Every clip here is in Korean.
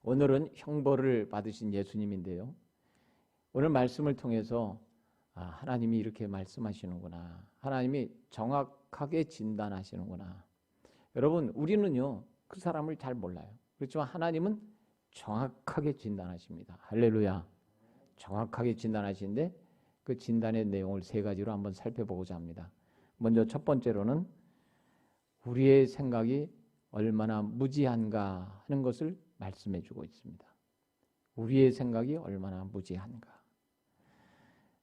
오늘은 형벌을 받으신 예수님인데요. 오늘 말씀을 통해서 하나님이 이렇게 말씀하시는구나. 하나님이 정확하게 진단하시는구나. 여러분, 우리는요, 그 사람을 잘 몰라요. 그렇지만 하나님은 정확하게 진단하십니다. 할렐루야. 정확하게 진단하시는데 그 진단의 내용을 세 가지로 한번 살펴보고자 합니다. 먼저 첫 번째로는 우리의 생각이 얼마나 무지한가 하는 것을 말씀해 주고 있습니다. 우리의 생각이 얼마나 무지한가.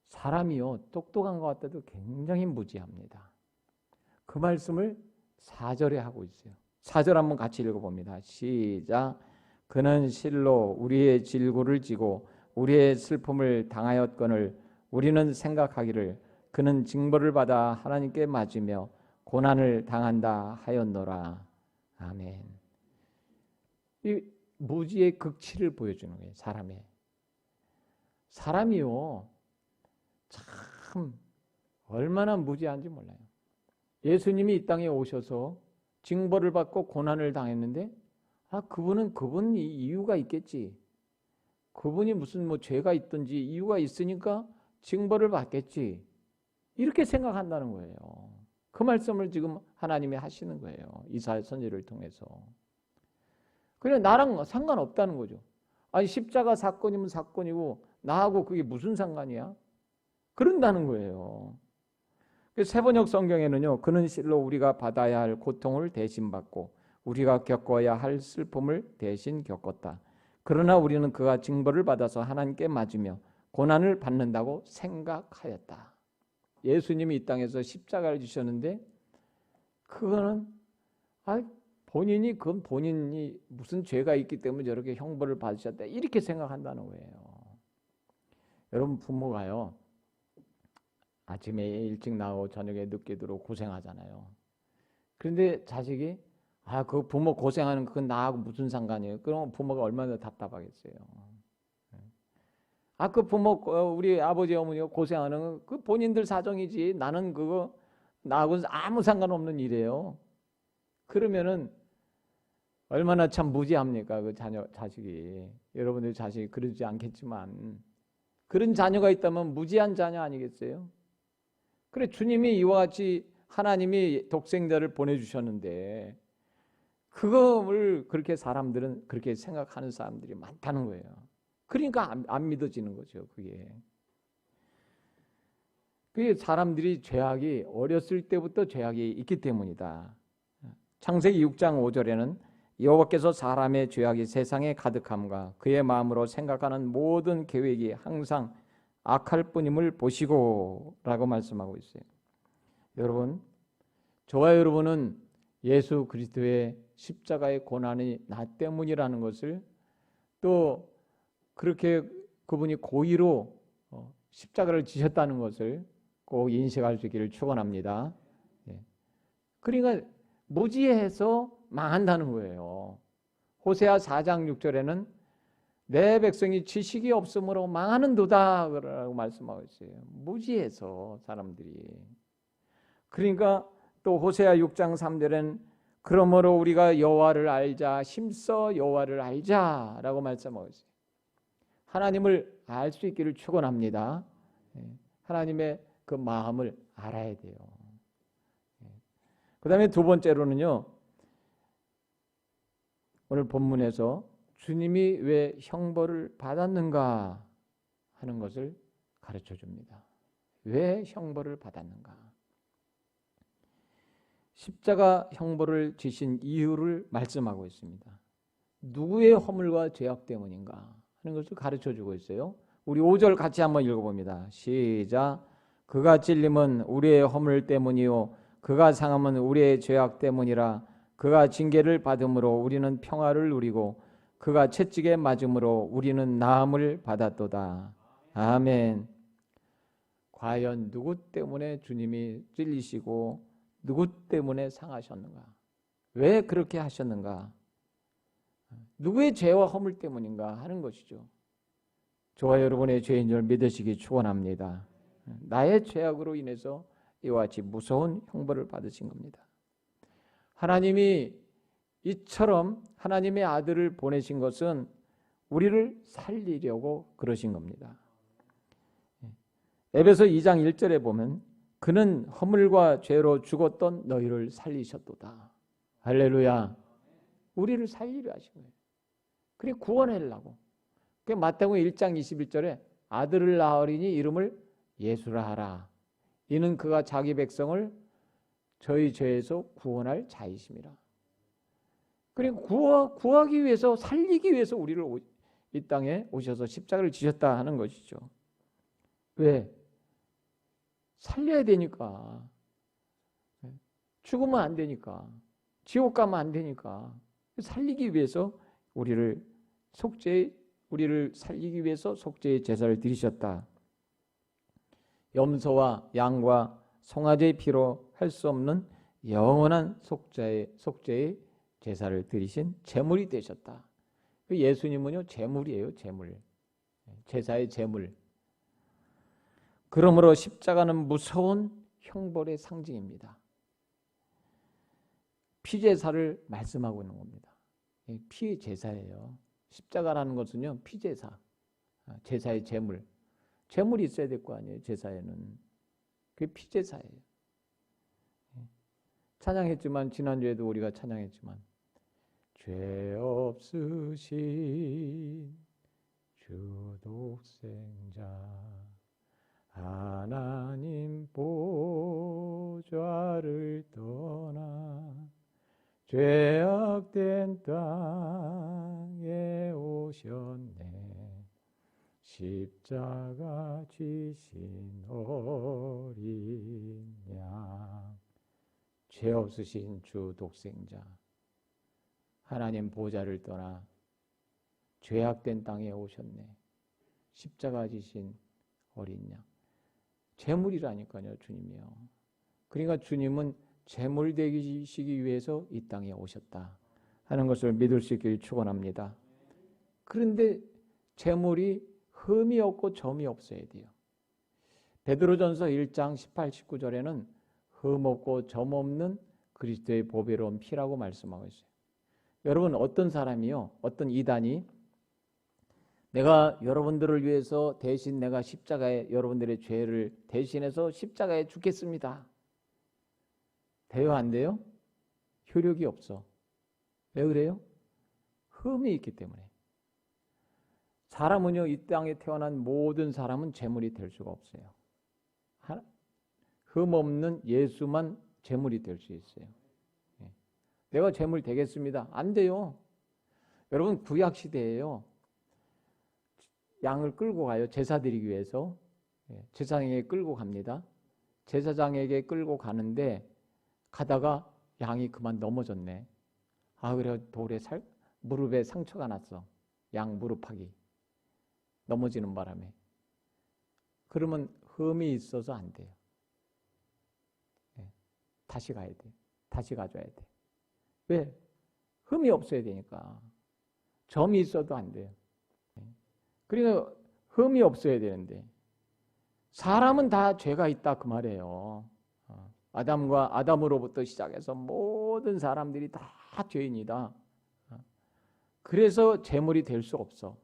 사람이요, 똑똑한 것 같아도 굉장히 무지합니다. 그 말씀을 4절에 하고 있어요. 4절 한번 같이 읽어봅니다. 시작. 그는 실로 우리의 질고를 지고 우리의 슬픔을 당하였거늘 우리는 생각하기를 그는 징벌을 받아 하나님께 맞으며 고난을 당한다 하였노라. 아멘. 이 무지의 극치를 보여주는 거예요. 사람이요, 참 얼마나 무지한지 몰라요. 예수님이 이 땅에 오셔서 징벌을 받고 고난을 당했는데 그분 이유가 있겠지. 그분이 무슨 죄가 있든지 이유가 있으니까 징벌을 받겠지. 이렇게 생각한다는 거예요. 그 말씀을 지금 하나님이 하시는 거예요. 이사야 선지를 통해서. 그냥 나랑 상관없다는 거죠. 십자가 사건이면 사건이고 나하고 그게 무슨 상관이야? 그런다는 거예요. 세번역 성경에는요, 그는 실로 우리가 받아야 할 고통을 대신 받고 우리가 겪어야 할 슬픔을 대신 겪었다. 그러나 우리는 그가 징벌을 받아서 하나님께 맞으며 고난을 받는다고 생각하였다. 예수님이 이 땅에서 십자가를 지셨는데 그거는 그건 본인이 무슨 죄가 있기 때문에 저렇게 형벌을 받으셨다 이렇게 생각한다는 거예요. 여러분, 부모가요, 아침에 일찍 나오고 저녁에 늦게 들어오고 고생하잖아요. 그런데 자식이 그 부모 고생하는 그건 나하고 무슨 상관이에요? 그럼 부모가 얼마나 답답하겠어요. 그 부모, 우리 아버지 어머니가 고생하는 그 본인들 사정이지 나는 그거 나하고는 아무 상관없는 일이에요. 그러면은 얼마나 참 무지합니까? 그 자식이. 여러분들 자식이 그러지 않겠지만 그런 자녀가 있다면 무지한 자녀 아니겠어요? 그래, 주님이 이와 같이 하나님이 독생자를 보내주셨는데 그거를 그렇게 사람들은 그렇게 생각하는 사람들이 많다는 거예요. 그러니까 안 믿어지는 거죠. 그게 사람들이 죄악이 어렸을 때부터 죄악이 있기 때문이다. 창세기 6장 5절에는 여호와께서 사람의 죄악이 세상에 가득함과 그의 마음으로 생각하는 모든 계획이 항상 악할 뿐임을 보시고 라고 말씀하고 있어요. 여러분, 저와 여러분은 예수 그리스도의 십자가의 고난이 나 때문이라는 것을 또 그렇게 그분이 고의로 십자가를 지셨다는 것을 꼭 인식할 수 있기를 축원합니다. 그러니까 무지해서 망한다는 거예요. 호세아 4장 6절에는 내 백성이 지식이 없으므로 망하는도다 라고 말씀하고 있어요. 무지해서 사람들이. 그러니까 또 호세아 6장 3절에는 그러므로 우리가 여호와를 알자, 힘써 여호와를 알자라고 말씀하고 있어요. 하나님을 알 수 있기를 축원합니다. 하나님의 그 마음을 알아야 돼요. 그 다음에 두 번째로는요, 오늘 본문에서 주님이 왜 형벌을 받았는가 하는 것을 가르쳐 줍니다. 왜 형벌을 받았는가? 십자가 형벌을 지신 이유를 말씀하고 있습니다. 누구의 허물과 죄악 때문인가 하는 것을 가르쳐 주고 있어요. 우리 5절 같이 한번 읽어봅니다. 시작. 그가 찔림은 우리의 허물 때문이요 그가 상함은 우리의 죄악 때문이라. 그가 징계를 받음으로 우리는 평화를 누리고 그가 채찍에 맞음으로 우리는 나음을 받았도다. 아멘. 과연 누구 때문에 주님이 찔리시고 누구 때문에 상하셨는가? 왜 그렇게 하셨는가? 누구의 죄와 허물 때문인가 하는 것이죠. 저와 여러분의 죄인 줄 믿으시기 축원합니다. 나의 죄악으로 인해서 이와 같이 무서운 형벌을 받으신 겁니다. 하나님이 이처럼 하나님의 아들을 보내신 것은 우리를 살리려고 그러신 겁니다. 에베소 2장 1절에 보면 그는 허물과 죄로 죽었던 너희를 살리셨도다. 할렐루야. 우리를 살리려 하신 거예요. 그래 구원하려고. 그 마태복음 1장 21절에 아들을 낳으리니 이름을 예수라 하라. 이는 그가 자기 백성을 저희 죄에서 구원할 자이심이라. 그래 구하기 위해서 살리기 위해서 우리를 이 땅에 오셔서 십자가를 지셨다 하는 것이죠. 왜? 살려야 되니까. 죽으면 안 되니까. 지옥 가면 안 되니까. 살리기 위해서 우리를 살리기 위해서 속죄의 제사를 드리셨다. 염소와 양과 송아지의 피로 할 수 없는 영원한 속죄의 제사를 드리신 제물이 되셨다. 예수님은요 제물이에요. 제물. 제사의 제물. 그러므로 십자가는 무서운 형벌의 상징입니다. 피제사를 말씀하고 있는 겁니다. 피의 제사예요. 십자가라는 것은요 피제사, 제사의 제물. 제물이 있어야 될 거 아니에요. 제사에는. 그게 피제사예요. 찬양했지만 지난주에도 우리가 찬양했지만 죄 없으신 주 독생자 하나님 보좌를 떠나 죄악된 땅에 오셨네. 십자가 지신 어린 양. 죄 없으신 주 독생자 하나님 보좌를 떠나 죄악된 땅에 오셨네. 십자가 지신 어린 양. 제물이라니까요, 주님이요. 그러니까 주님은 제물 되시기 위해서 이 땅에 오셨다 하는 것을 믿을 수 있기를 축원합니다. 그런데 제물이 흠이 없고 점이 없어야 돼요. 베드로전서 1장 18, 19절에는 흠 없고 점 없는 그리스도의 보배로운 피라고 말씀하고 있어요. 여러분 어떤 사람이요, 어떤 이단이 내가 여러분들을 위해서 대신 내가 십자가에 여러분들의 죄를 대신해서 십자가에 죽겠습니다. 돼요, 안 돼요? 효력이 없어. 왜 그래요? 흠이 있기 때문에. 사람은요, 이 땅에 태어난 모든 사람은 제물이 될 수가 없어요. 흠 없는 예수만 제물이 될 수 있어요. 내가 제물 되겠습니다. 안 돼요. 여러분 구약 시대에요. 양을 끌고 가요. 제사 드리기 위해서. 제사장에게 끌고 갑니다. 제사장에게 끌고 가는데 가다가 양이 그만 넘어졌네. 그래 돌에 무릎에 상처가 났어. 양 무릎팍이. 넘어지는 바람에. 그러면 흠이 있어서 안 돼요. 다시 가야 돼. 다시 가져야 돼. 왜? 흠이 없어야 되니까. 점이 있어도 안 돼요. 그러니까 흠이 없어야 되는데 사람은 다 죄가 있다 그 말이에요. 아담으로부터 시작해서 모든 사람들이 다 죄인이다. 그래서 제물이 될 수 없어.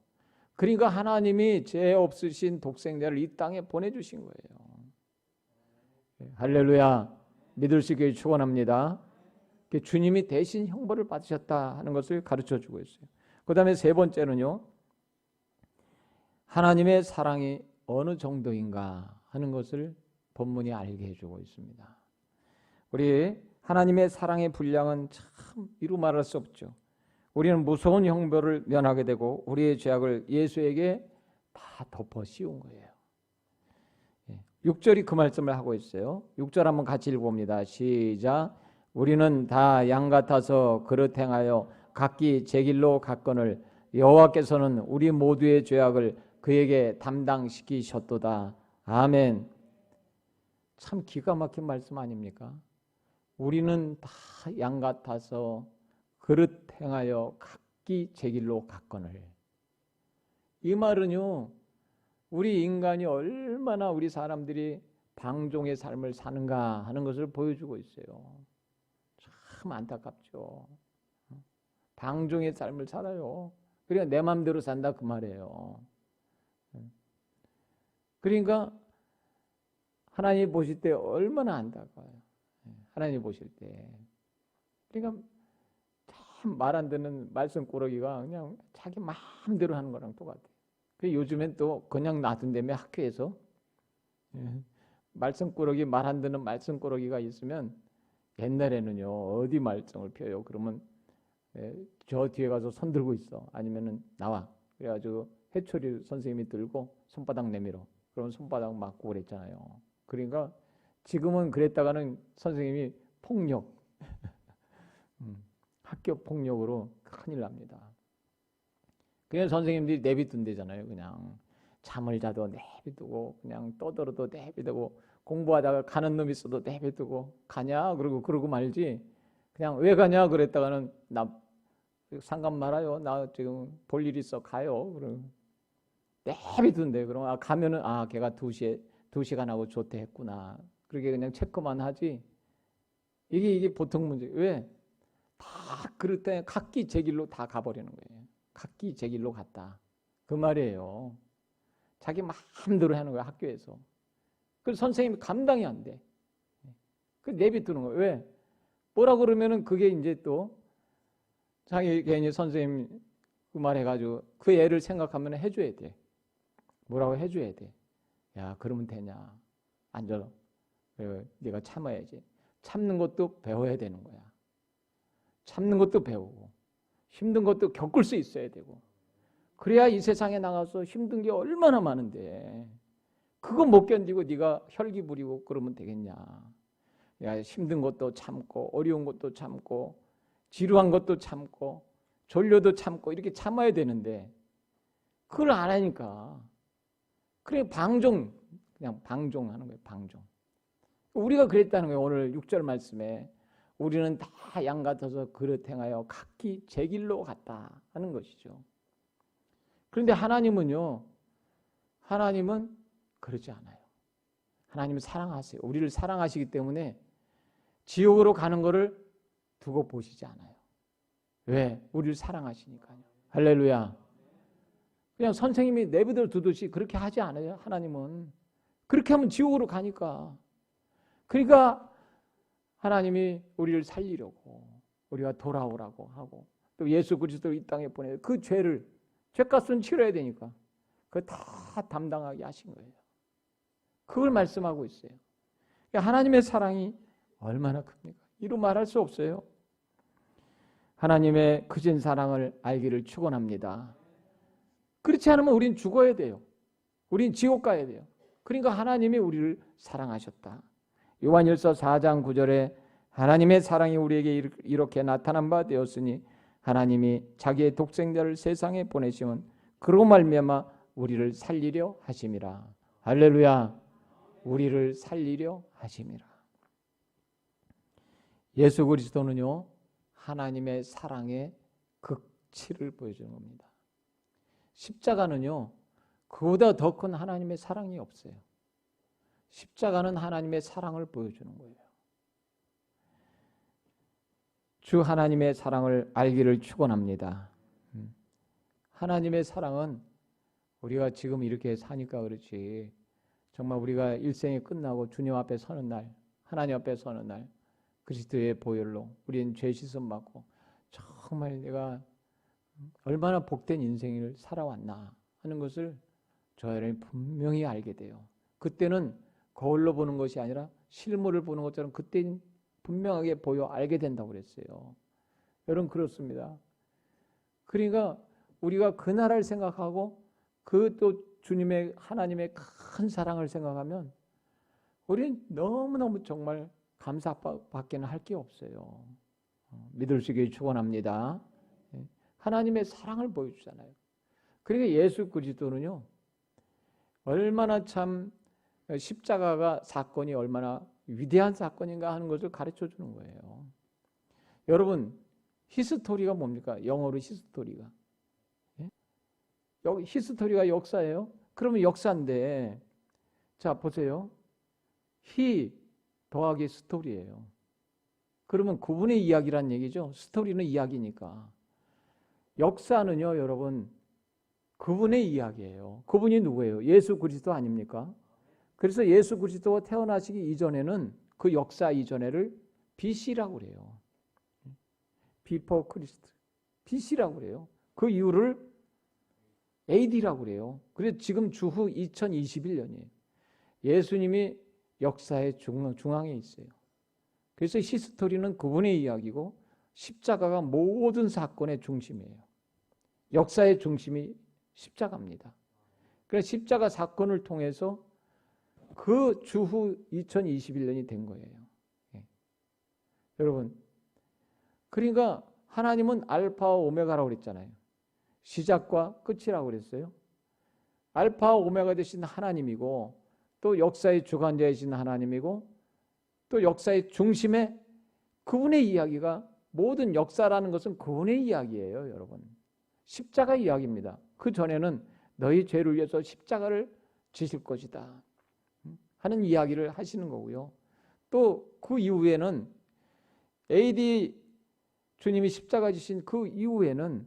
그러니까 하나님이 죄 없으신 독생자를 이 땅에 보내주신 거예요. 할렐루야. 믿을 수 있기를 축원합니다. 주님이 대신 형벌을 받으셨다 하는 것을 가르쳐주고 있어요. 그 다음에 세 번째는요, 하나님의 사랑이 어느 정도인가 하는 것을 본문이 알게 해주고 있습니다. 우리 하나님의 사랑의 분량은 참 이루 말할 수 없죠. 우리는 무서운 형벌을 면하게 되고 우리의 죄악을 예수에게 다 덮어 씌운 거예요. 6절이 그 말씀을 하고 있어요. 6절 한번 같이 읽어봅니다. 시작. 우리는 다 양 같아서 그릇 행하여 각기 제 길로 갔거늘 여호와께서는 우리 모두의 죄악을 그에게 담당시키셨도다. 아멘. 참 기가 막힌 말씀 아닙니까? 우리는 다 양 같아서 그릇 행하여 각기 제 길로 갔거늘. 이 말은요, 우리 인간이 얼마나 우리 사람들이 방종의 삶을 사는가 하는 것을 보여주고 있어요. 참 안타깝죠. 방종의 삶을 살아요. 그러니까 내 마음대로 산다 그 말이에요. 그러니까 하나님 보실 때 얼마나 안타까워요. 하나님 보실 때. 그러니까 참 말 안 듣는 말썽꾸러기가 그냥 자기 마음대로 하는 거랑 똑같아요. 요즘엔 또 그냥 놔둔다며 학교에서 말썽꾸러기 말 안 듣는 말썽꾸러기가 있으면 옛날에는요 어디 말썽을 펴요. 그러면 저 뒤에 가서 손 들고 있어. 아니면은 나와. 그래가지고 해초리 선생님이 들고 손바닥 내밀어. 그러면 손바닥 맞고 그랬잖아요. 그러니까 지금은 그랬다가는 선생님이 폭력, 학교 폭력으로 큰일 납니다. 그냥 선생님들이 내비둔대잖아요. 그냥 잠을 자도 내비두고 그냥 떠들어도 내비두고 공부하다가 가는 놈 있어도 내비두고 가냐 그러고 말지. 그냥 왜 가냐 그랬다가는 나 상관 말아요. 나 지금 볼 일 있어 가요. 그럼 내비둔대. 그럼 가면은 걔가 2시간 하고 조퇴했구나. 그렇게 그냥 체크만 하지. 이게 보통 문제. 왜? 다 그렇대. 각기 제 길로 다 가버리는 거예요. 각기 제 길로 갔다. 그 말이에요. 자기 마음대로 하는 거야 학교에서. 그래서 선생님이 감당이 안 돼. 그 내비두는 거예요. 왜? 뭐라 그러면은 그게 이제 또 자기 괜히 선생님 그 말 해가지고 그 애를 생각하면 해줘야 돼. 뭐라고 해줘야 돼. 야 그러면 되냐. 앉아. 네가 참아야지. 참는 것도 배워야 되는 거야. 참는 것도 배우고 힘든 것도 겪을 수 있어야 되고 그래야 이 세상에 나가서 힘든 게 얼마나 많은데 그거 못 견디고 네가 혈기 부리고 그러면 되겠냐. 야 힘든 것도 참고 어려운 것도 참고 지루한 것도 참고 졸려도 참고 이렇게 참아야 되는데 그걸 안 하니까 그래 그냥 방종하는 거예요. 방종. 우리가 그랬다는 거예요. 오늘 6절 말씀에 우리는 다 양 같아서 그릇 행하여 각기 제 길로 갔다 하는 것이죠. 그런데 하나님은 그렇지 않아요. 하나님은 사랑하세요. 우리를 사랑하시기 때문에 지옥으로 가는 것을 두고 보시지 않아요. 왜? 우리를 사랑하시니까요. 할렐루야. 그냥 선생님이 내버려 두듯이 그렇게 하지 않아요. 하나님은. 그렇게 하면 지옥으로 가니까. 그러니까 하나님이 우리를 살리려고 우리가 돌아오라고 하고 또 예수 그리스도를 이 땅에 보내 그 죄값은 치러야 되니까 그거 다 담당하게 하신 거예요. 그걸 말씀하고 있어요. 하나님의 사랑이 얼마나 큽니까? 이루 말할 수 없어요. 하나님의 크신 사랑을 알기를 축원합니다. 그렇지 않으면 우린 죽어야 돼요. 우린 지옥 가야 돼요. 그러니까 하나님이 우리를 사랑하셨다. 요한일서 4장 9절에 하나님의 사랑이 우리에게 이렇게 나타난 바 되었으니 하나님이 자기의 독생자를 세상에 보내시면 그로 말미암아 우리를 살리려 하심이라. 할렐루야. 우리를 살리려 하심이라. 예수 그리스도는요 하나님의 사랑의 극치를 보여주는 겁니다. 십자가는요 그보다 더 큰 하나님의 사랑이 없어요. 십자가는 하나님의 사랑을 보여주는 거예요. 주 하나님의 사랑을 알기를 축원합니다. 하나님의 사랑은 우리가 지금 이렇게 사니까 그렇지 정말 우리가 일생이 끝나고 주님 앞에 서는 날 하나님 앞에 서는 날 그리스도의 보혈로 우리는 죄 씻음 받고 정말 내가 얼마나 복된 인생을 살아왔나 하는 것을 저희는 분명히 알게 돼요. 그때는 거울로 보는 것이 아니라 실물을 보는 것처럼 그때는 분명하게 보여 알게 된다고 그랬어요. 여러분 그렇습니다. 그러니까 우리가 그 나라를 생각하고 그 또 주님의 하나님의 큰 사랑을 생각하면 우리는 너무너무 정말 감사밖에는 할 게 없어요. 믿을 수 있게 축원합니다. 하나님의 사랑을 보여주잖아요. 그러니까 예수 그리스도는요 얼마나 참 십자가가 사건이 얼마나 위대한 사건인가 하는 것을 가르쳐 주는 거예요. 여러분 히스토리가 뭡니까? 영어로 히스토리가. 히스토리가 역사예요. 그러면 역사인데 자 보세요. 히 더하기 스토리예요. 그러면 그분의 이야기란 얘기죠. 스토리는 이야기니까. 역사는요, 여러분, 그분의 이야기예요. 그분이 누구예요? 예수 그리스도 아닙니까? 그래서 예수 그리스도가 태어나시기 이전에는 그 역사 이전에를 BC라고 그래요. Before Christ. BC라고 그래요. 그 이후를 AD라고 그래요. 그래서 지금 주후 2021년이에요. 예수님이 역사의 중앙에 있어요. 그래서 히스토리는 그분의 이야기고 십자가가 모든 사건의 중심이에요. 역사의 중심이 십자가입니다. 그래서 십자가 사건을 통해서 그 주후 2021년이 된 거예요. 예. 여러분, 그러니까 하나님은 알파와 오메가라고 그랬잖아요. 시작과 끝이라고 그랬어요. 알파와 오메가 되신 하나님이고 또 역사의 주관자이신 하나님이고 또 역사의 중심에 그분의 이야기가 모든 역사라는 것은 그분의 이야기예요, 여러분. 십자가 이야기입니다. 그 전에는 너희 죄를 위해서 십자가를 지실 것이다 하는 이야기를 하시는 거고요. 또 그 이후에는 AD 주님이 십자가 지신 그 이후에는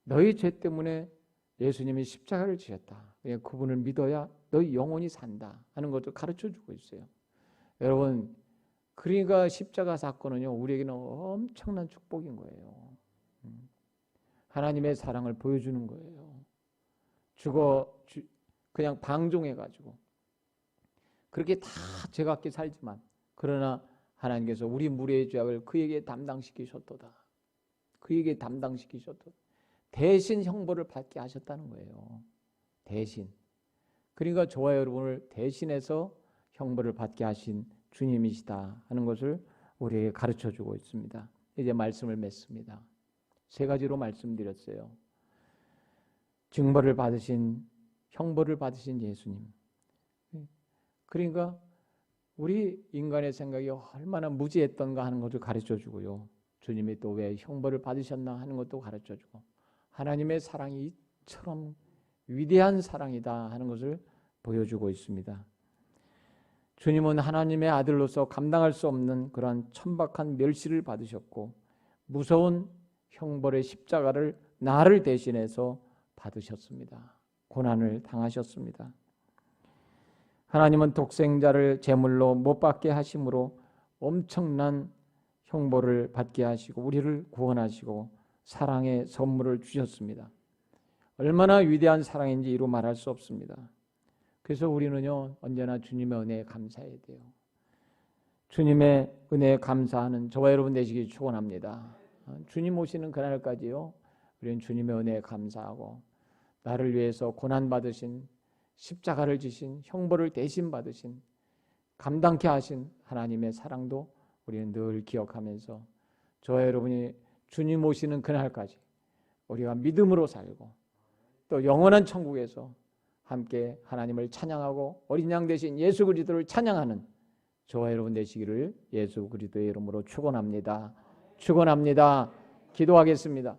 너희 죄 때문에 예수님이 십자가를 지셨다. 그분을 믿어야 너희 영혼이 산다 하는 것을 가르쳐주고 있어요. 여러분, 그러니까 십자가 사건은요, 우리에게는 엄청난 축복인 거예요. 하나님의 사랑을 보여주는 거예요. 그냥 방종해가지고 그렇게 다 죄같게 살지만 그러나 하나님께서 우리 무리의 죄악을 그에게 담당시키셨도다. 그에게 담당시키셨도다. 대신 형벌을 받게 하셨다는 거예요. 대신. 그러니까 저와 여러분을 대신해서 형벌을 받게 하신 주님이시다 하는 것을 우리에게 가르쳐주고 있습니다. 이제 말씀을 맺습니다. 세 가지로 말씀드렸어요. 징벌을 받으신, 형벌을 받으신 예수님. 그러니까 우리 인간의 생각이 얼마나 무지했던가 하는 것을 가르쳐주고요. 주님이 또 왜 형벌을 받으셨나 하는 것도 가르쳐주고 하나님의 사랑이 이처럼 위대한 사랑이다 하는 것을 보여주고 있습니다. 주님은 하나님의 아들로서 감당할 수 없는 그러한 천박한 멸시를 받으셨고 무서운 형벌의 십자가를 나를 대신해서 받으셨습니다. 고난을 당하셨습니다. 하나님은 독생자를 제물로 못 받게 하심으로 엄청난 형벌을 받게 하시고 우리를 구원하시고 사랑의 선물을 주셨습니다. 얼마나 위대한 사랑인지 이루 말할 수 없습니다. 그래서 우리는요, 언제나 주님의 은혜에 감사해야 돼요. 주님의 은혜에 감사하는 저와 여러분 되시길 축원합니다. 주님 오시는 그날까지요, 우리는 주님의 은혜에 감사하고 나를 위해서 고난받으신, 십자가를 지신, 형벌을 대신 받으신, 감당케 하신 하나님의 사랑도 우리는 늘 기억하면서 저와 여러분이 주님 오시는 그날까지 우리가 믿음으로 살고 또 영원한 천국에서 함께 하나님을 찬양하고 어린 양 되신 예수 그리스도를 찬양하는 저와 여러분 되시기를 예수 그리스도의 이름으로 축원합니다. 축원합니다. 기도하겠습니다.